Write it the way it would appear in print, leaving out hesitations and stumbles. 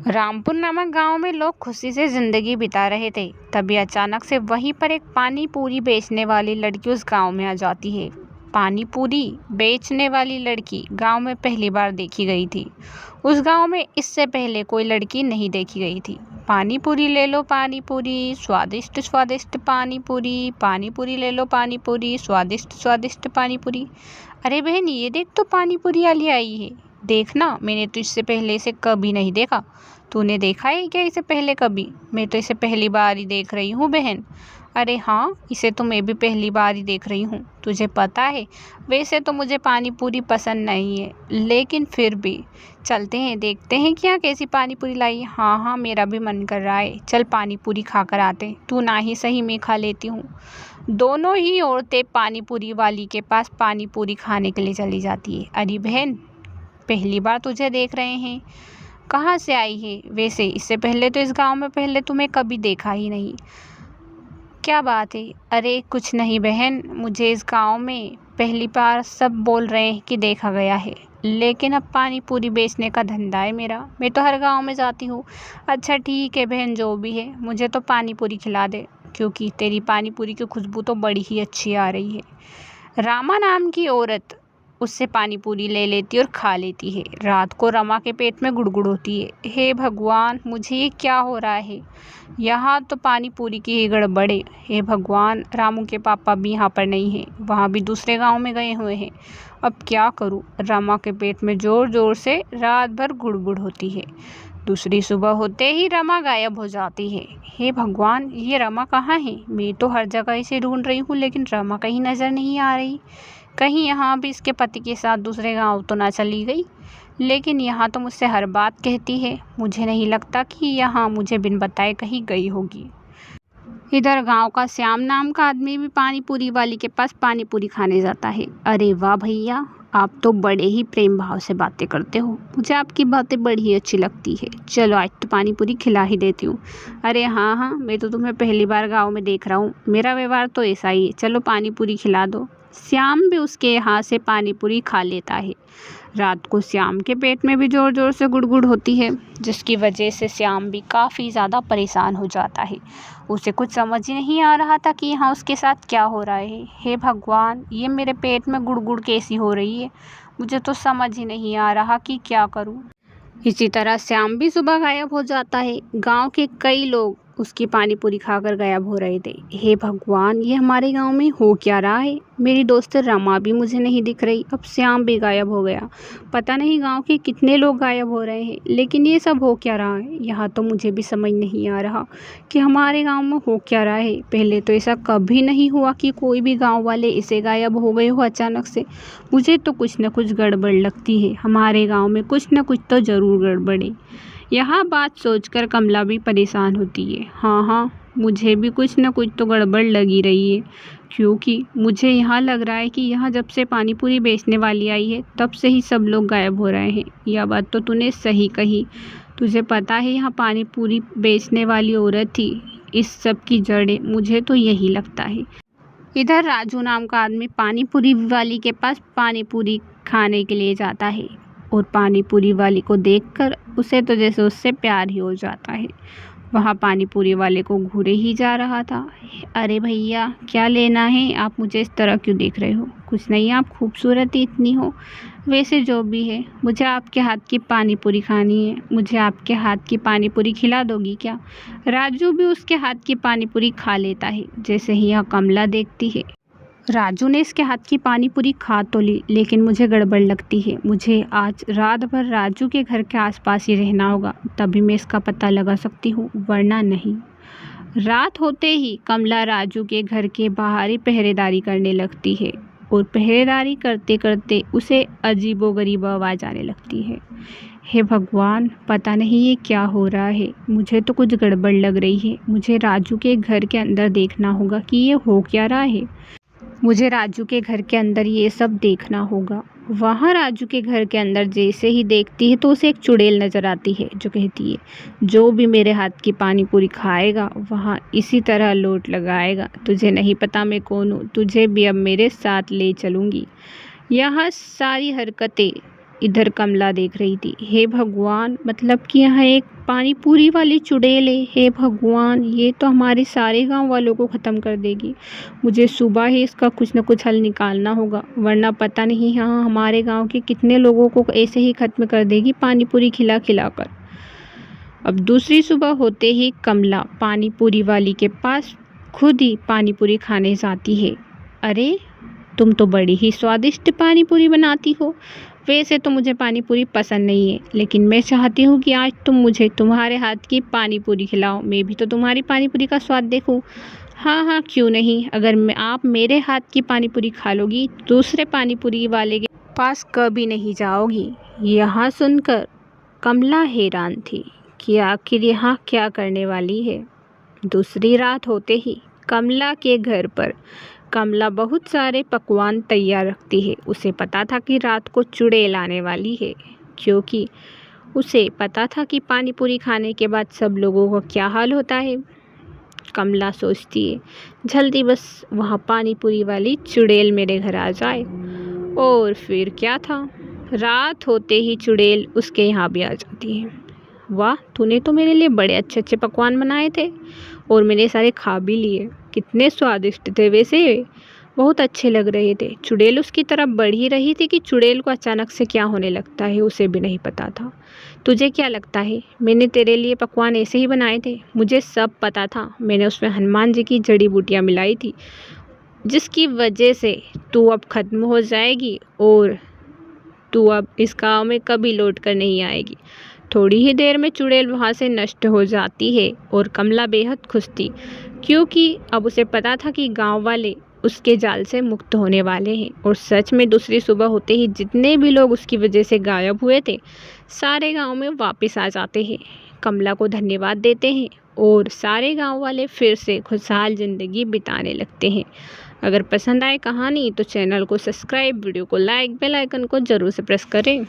रामपुर नामक गांव में लोग खुशी से जिंदगी बिता रहे थे। तभी अचानक से वहीं पर एक पानी पूरी बेचने वाली लड़की उस गांव में आ जाती है। पानी पूरी बेचने वाली लड़की गांव में पहली बार देखी गई थी। उस गांव में इससे पहले कोई लड़की नहीं देखी गई थी। पानी पूरी ले लो, पानी पूरी स्वादिष्ट स्वादिष्ट पानी पूरी, पानी पूरी ले लो, पानी पूरी स्वादिष्ट स्वादिष्ट पानी पूरी। अरे बहन, ये देख तो पानी पूरी वाली आई है। देखना, मैंने तो इससे पहले इसे कभी नहीं देखा। तूने देखा है क्या इसे पहले कभी? मैं तो इसे पहली बार ही देख रही हूँ बहन। अरे हाँ, इसे तो मैं भी पहली बार ही देख रही हूँ। तुझे पता है, वैसे तो मुझे पानी पूरी पसंद नहीं है, लेकिन फिर भी चलते हैं, देखते हैं क्या कैसी पानी पूरी लाई है। हाँ हाँ, मेरा भी मन कर रहा है। चल पानी पूरी खा कर आते हैं। तू ना ही सही, मैं खा लेती हूँ। दोनों ही औरतें पानी पूरी वाली के पास पानी पूरी खाने के लिए चली जाती है। अरे बहन, पहली बार तुझे देख रहे हैं। कहाँ से आई है वैसे? इससे पहले तो इस गांव में पहले तुम्हें कभी देखा ही नहीं। क्या बात है? अरे कुछ नहीं बहन, मुझे इस गांव में पहली बार सब बोल रहे हैं कि देखा गया है, लेकिन अब पानी पूरी बेचने का धंधा है मेरा। मैं तो हर गांव में जाती हूँ। अच्छा ठीक है बहन, जो भी है, मुझे तो पानी पूरी खिला दे, क्योंकि तेरी पानी पूरी की खुशबू तो बड़ी ही अच्छी आ रही है। रामा नाम की औरत उससे पानी पूरी ले लेती और खा लेती है। रात को रमा के पेट में गुड़गुड़ होती है। हे भगवान, मुझे ये क्या हो रहा है? यहाँ तो पानी पूरी की ही गड़बड़ है। हे भगवान, रामू के पापा भी यहाँ पर नहीं हैं, वहाँ भी दूसरे गांव में गए हुए हैं। अब क्या करूँ? रमा के पेट में ज़ोर ज़ोर से रात भर गुड़गुड़ होती है। दूसरी सुबह होते ही रमा गायब हो जाती है। हे भगवान, ये रमा कहाँ है? मैं तो हर जगह इसे ढूंढ रही हूँ, लेकिन रमा कहीं नज़र नहीं आ रही। कहीं यहाँ भी इसके पति के साथ दूसरे गांव तो ना चली गई? लेकिन यहाँ तो मुझसे हर बात कहती है। मुझे नहीं लगता कि यहाँ मुझे बिन बताए कहीं गई होगी। इधर गांव का श्याम नाम का आदमी भी पानी पूरी वाली के पास पानी पूरी खाने जाता है। अरे वाह भैया, आप तो बड़े ही प्रेम भाव से बातें करते हो। मुझे आपकी बातें बड़ी ही अच्छी लगती है। चलो आज तो पानी पूरी खिला ही देती हूँ। अरे हाँ हाँ, मैं तो तुम्हें पहली बार गांव में देख रहा हूँ। मेरा व्यवहार तो ऐसा ही है। चलो पानी पूरी खिला दो। श्याम भी उसके यहाँ से पानी पूरी खा लेता है। रात को श्याम के पेट में भी ज़ोर ज़ोर से गुड़गुड़ होती है, जिसकी वजह से श्याम भी काफ़ी ज़्यादा परेशान हो जाता है। उसे कुछ समझ ही नहीं आ रहा था कि यहाँ उसके साथ क्या हो रहा है। हे भगवान, ये मेरे पेट में गुड़गुड़ कैसी हो रही है? मुझे तो समझ ही नहीं आ रहा कि क्या करूँ। इसी तरह श्याम भी सुबह गायब हो जाता है। गांव के कई लोग उसकी पानी पूरी खाकर गायब हो रहे थे। हे भगवान, ये हमारे गांव में हो क्या रहा है? मेरी दोस्त रमा भी मुझे नहीं दिख रही, अब श्याम भी गायब हो गया। पता नहीं गांव के कितने लोग गायब हो रहे हैं, लेकिन ये सब हो क्या रहा है? यहाँ तो मुझे भी समझ नहीं आ रहा कि हमारे गाँव में हो क्या रहा है। पहले तो ऐसा कभी नहीं हुआ कि कोई भी गाँव वाले ऐसे गायब हो गए हो अचानक से। मुझे तो कुछ न कुछ गड़बड़ लगती है। हमारे गाँव में कुछ न कुछ तो ज़रूर गड़बड़ है। यह बात सोचकर कमला भी परेशान होती है। हाँ हाँ, मुझे भी कुछ न कुछ तो गड़बड़ लगी रही है, क्योंकि मुझे यहाँ लग रहा है कि यहाँ जब से पानी पूरी बेचने वाली आई है, तब से ही सब लोग गायब हो रहे हैं। यह बात तो तूने सही कही। तुझे पता है, यहाँ पानी पूरी बेचने वाली औरत थी इस सब की जड़ें। मुझे तो यही लगता है। इधर राजू नाम का आदमी पानी पूरी वाली के पास पानी पूरी खाने के लिए जाता है, और पानी पूरी वाली को देखकर उसे तो जैसे उससे प्यार ही हो जाता है। वहाँ पानी पूरी वाले को घूरे ही जा रहा था। अरे भैया, क्या लेना है? आप मुझे इस तरह क्यों देख रहे हो? कुछ नहीं, आप खूबसूरत ही इतनी हो। वैसे जो भी है, मुझे आपके हाथ की पानी पूरी खानी है। मुझे आपके हाथ की पानी पूरी खिला दोगी क्या? राजू भी उसके हाथ की पानी पूरी खा लेता है। जैसे ही यह कमला देखती है, राजू ने इसके हाथ की पानी पूरी खा तो ली, लेकिन मुझे गड़बड़ लगती है। मुझे आज रात भर राजू के घर के आसपास ही रहना होगा, तभी मैं इसका पता लगा सकती हूँ, वरना नहीं। रात होते ही कमला राजू के घर के बाहर ही पहरेदारी करने लगती है, और पहरेदारी करते करते उसे अजीबोगरीब आवाज़ आने लगती है। हे भगवान, पता नहीं ये क्या हो रहा है। मुझे तो कुछ गड़बड़ लग रही है। मुझे राजू के घर के अंदर देखना होगा कि ये हो क्या रहा है। मुझे राजू के घर के अंदर ये सब देखना होगा। वहाँ राजू के घर के अंदर जैसे ही देखती है तो उसे एक चुड़ैल नज़र आती है, जो कहती है, जो भी मेरे हाथ की पानी पूरी खाएगा वहाँ इसी तरह लोट लगाएगा। तुझे नहीं पता मैं कौन हूँ, तुझे भी अब मेरे साथ ले चलूँगी। यह सारी हरकतें इधर कमला देख रही थी। हे भगवान, मतलब कि यहाँ एक पानी पूरी वाली चुड़ैल है। हे भगवान, ये तो हमारे सारे गांव वालों को ख़त्म कर देगी। मुझे सुबह ही इसका कुछ न कुछ हल निकालना होगा, वरना पता नहीं यहाँ हमारे गांव के कितने लोगों को ऐसे ही ख़त्म कर देगी पानी पूरी खिला खिला कर। अब दूसरी सुबह होते ही कमला पानी पूरी वाली के पास खुद ही पानी पूरी खाने जाती है। अरे, तुम तो बड़ी ही स्वादिष्ट पानी पूरी बनाती हो। वैसे तो मुझे पानी पूरी पसंद नहीं है, लेकिन मैं चाहती हूँ कि आज तुम मुझे तुम्हारे हाथ की पानी पूरी खिलाओ। मैं भी तो तुम्हारी पानी पूरी का स्वाद देखूँ। हाँ हाँ, क्यों नहीं। अगर आप मेरे हाथ की पानी पूरी खा लोगी, दूसरे पानी पूरी वाले के पास कभी नहीं जाओगी। यहाँ सुनकर कमला हैरान थी कि आखिर यहाँ क्या करने वाली है। दूसरी रात होते ही कमला के घर पर कमला बहुत सारे पकवान तैयार रखती है। उसे पता था कि रात को चुड़ैल आने वाली है, क्योंकि उसे पता था कि पानी पूरी खाने के बाद सब लोगों का क्या हाल होता है। कमला सोचती है, जल्दी बस वहाँ पानी पूरी वाली चुड़ैल मेरे घर आ जाए। और फिर क्या था, रात होते ही चुड़ैल उसके यहाँ भी आ जाती है। वाह, तूने तो मेरे लिए बड़े अच्छे अच्छे पकवान बनाए थे और मैंने सारे खा भी लिए। कितने स्वादिष्ट थे, वैसे बहुत अच्छे लग रहे थे। चुड़ैल उसकी तरफ बढ़ ही रही थी कि चुड़ैल को अचानक से क्या होने लगता है, उसे भी नहीं पता था। तुझे क्या लगता है, मैंने तेरे लिए पकवान ऐसे ही बनाए थे? मुझे सब पता था। मैंने उसमें हनुमान जी की जड़ी बूटियाँ मिलाई थी, जिसकी वजह से तू अब ख़त्म हो जाएगी और तू अब इस गाँव में कभी लौट कर नहीं आएगी। थोड़ी ही देर में चुड़ैल वहाँ से नष्ट हो जाती है और कमला बेहद खुश थी, क्योंकि अब उसे पता था कि गांव वाले उसके जाल से मुक्त होने वाले हैं। और सच में दूसरी सुबह होते ही जितने भी लोग उसकी वजह से गायब हुए थे, सारे गांव में वापस आ जाते हैं, कमला को धन्यवाद देते हैं और सारे गांव वाले फिर से खुशहाल ज़िंदगी बिताने लगते हैं। अगर पसंद आए कहानी तो चैनल को सब्सक्राइब, वीडियो को लाइक, बेल आइकन को ज़रूर से प्रेस करें।